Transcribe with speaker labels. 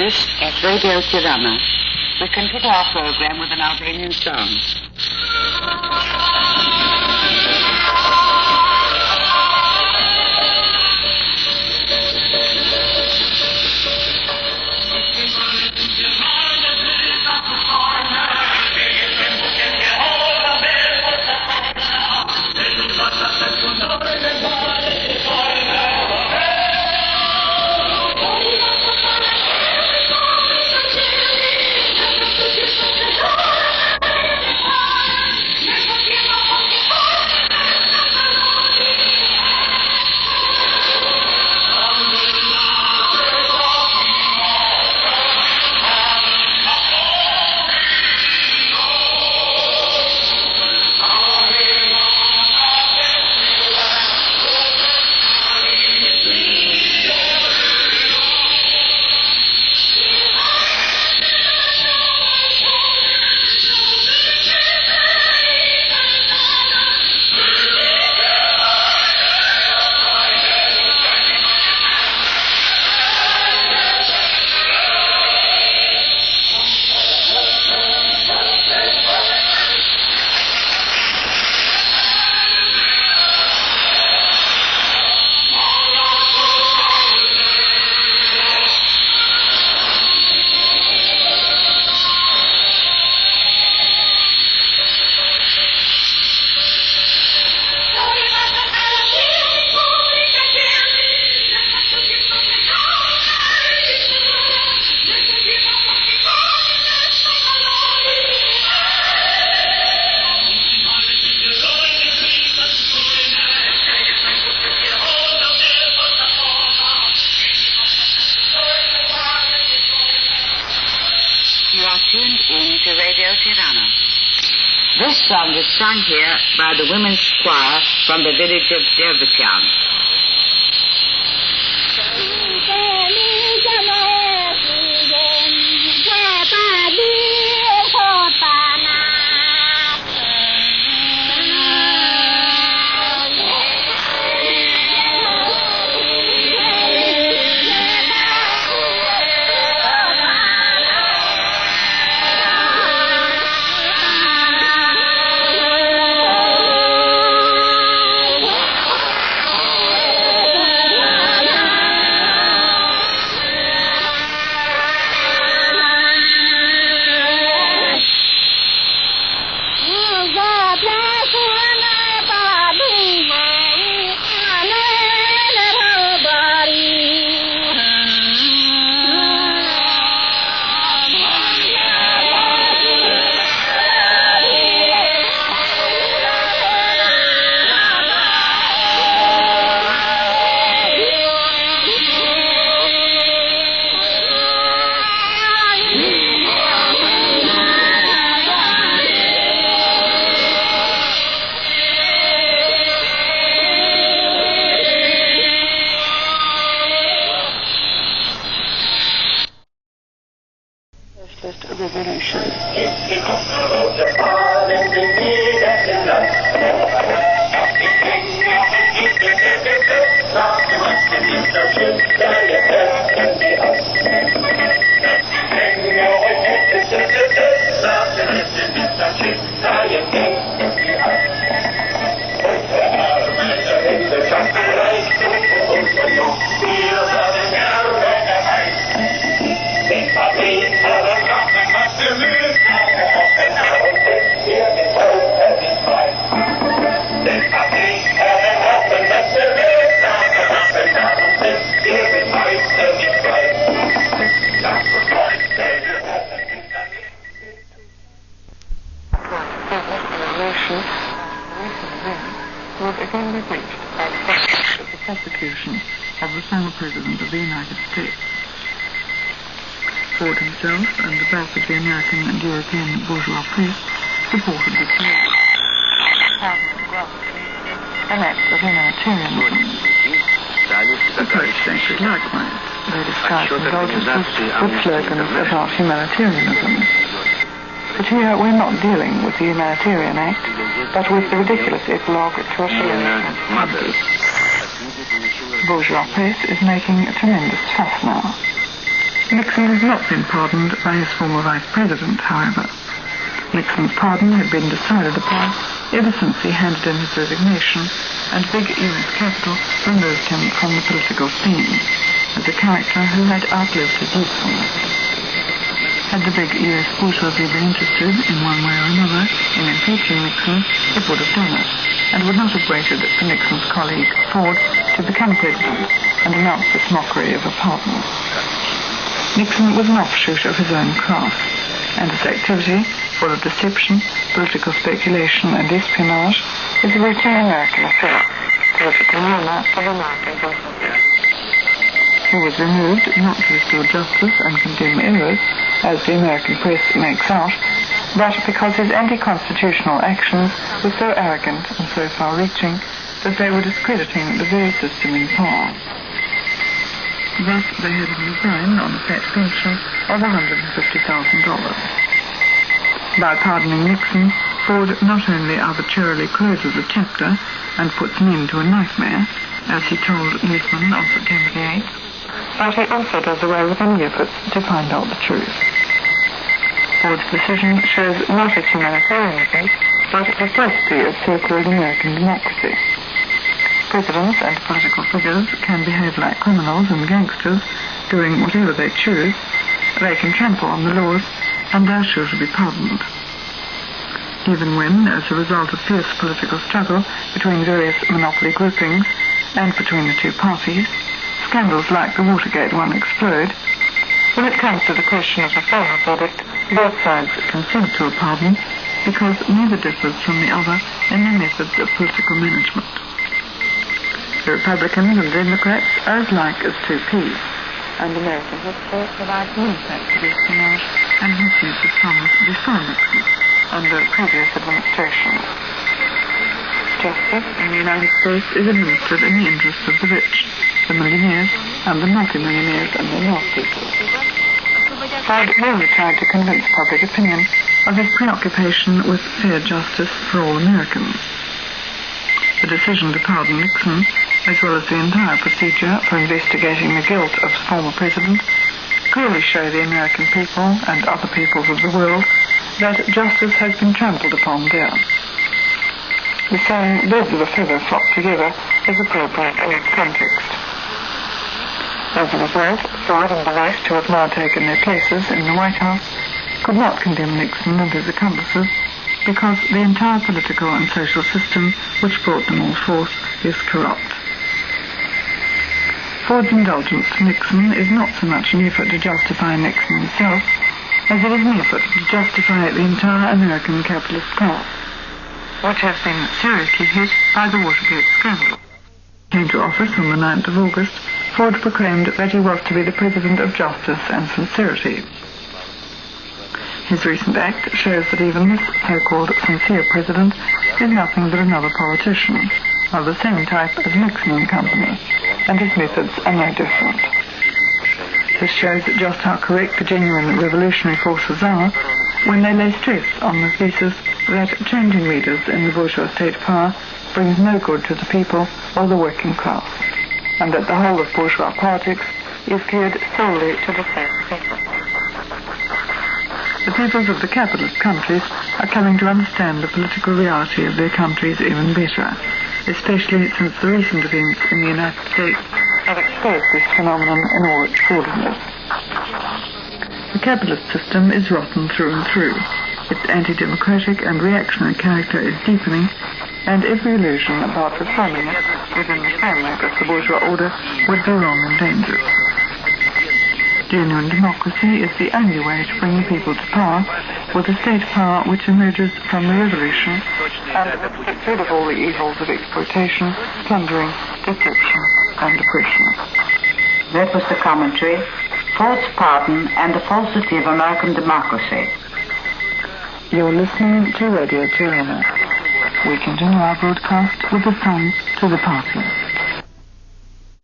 Speaker 1: This is Radio Tirana. We continue our program with an Albanian song. This song is sung here by the women's choir from the village of Derbytown.
Speaker 2: Ford himself and the bulk of the American and European bourgeois press supported the theory. Elect of humanitarianism. The post-century likewise. They disguised indulgences with slogans about humanitarianism. But here we're not dealing with the Humanitarian Act, but with the ridiculous epilogue to a The bourgeois press is making a tremendous fuss now. Nixon has not been pardoned by his former vice president, however. Nixon's pardon had been decided upon ever since he handed in his resignation, and big U.S. capital removed him from the political scene as a character who had outlived his usefulness. Had the big U.S. bourgeoisie been interested in one way or another in impeaching Nixon, it would have done it, and would not have waited for Nixon's colleague, Ford, to become president and announce this mockery of a pardon. Nixon was an offshoot of his own class, and his activity, full of deception, political speculation, and espionage, is a routine American affair, political murmur of American business. He was removed not to restore justice and condemn errors, as the American press makes out, but because his anti-constitutional actions were so arrogant and so far-reaching that they were discrediting the very system in power. Thus, they had him resign on a fat pension of $150,000. By pardoning Nixon, Ford not only arbitrarily closes a chapter and puts an end to a nightmare, as he told newsmen on September the 8th, but he also does away with any efforts to find out the truth. Ford's decision shows not his humanitarianism, but the falsity of so-called American democracy. Presidents and political figures can behave like criminals and gangsters, doing whatever they choose. They can trample on the laws, and they're sure to be pardoned. Even when, as a result of fierce political struggle between various monopoly groupings and between the two parties, scandals like the Watergate one explode, when it comes to the question of the final verdict, both sides consent to a pardon because neither differs from the other in their methods of political management. The Republicans and Democrats are as like as two peas, and American history provides many facts of espionage and misuse of funds before Nixon under previous administrations. Justice in the United States is administered in the interests of the rich, the millionaires, and the multimillionaires and their mouthpieces. Ford really tried to convince public opinion of his preoccupation with fair justice for all Americans. The decision to pardon Nixon, as well as the entire procedure for investigating the guilt of the former president, clearly show the American people and other peoples of the world that justice has been trampled upon there. The saying, birds of a feather flock together, is appropriate in its context. As a result, Ford and the rest who have now taken their places in the White House could not condemn Nixon and his accomplices because the entire political and social system which brought them all forth is corrupt. Ford's indulgence to Nixon is not so much an effort to justify Nixon himself as it is an effort to justify the entire American capitalist class, which has been seriously hit by the Watergate scandal. Came to office on the 9th of August, Ford proclaimed that he was to be the president of justice and sincerity. His recent act shows that even this so-called sincere president is nothing but another politician, of the same type as Nixon and Company, and his methods are no different. This shows just how correct the genuine revolutionary forces are when they lay stress on the thesis that changing leaders in the bourgeois state power brings no good to the people or the working class, and that the whole of bourgeois politics is geared solely to the same people. The peoples of the capitalist countries are coming to understand the political reality of their countries even better, especially since the recent events in the United States have exposed this phenomenon in all its sordidness. The capitalist system is rotten through and through. Its anti-democratic and reactionary character is deepening, and every illusion about reforming it within the framework of the bourgeois order would be wrong and dangerous. Genuine democracy is the only way to bring the people to power, with a state power which emerges from the revolution and gets rid of all the evils of exploitation, plundering, deception, and oppression.
Speaker 1: That was the commentary, False Pardon and the Falsity of American Democracy.
Speaker 2: You're listening to Radio Tirana. We continue our broadcast with the song To the Party.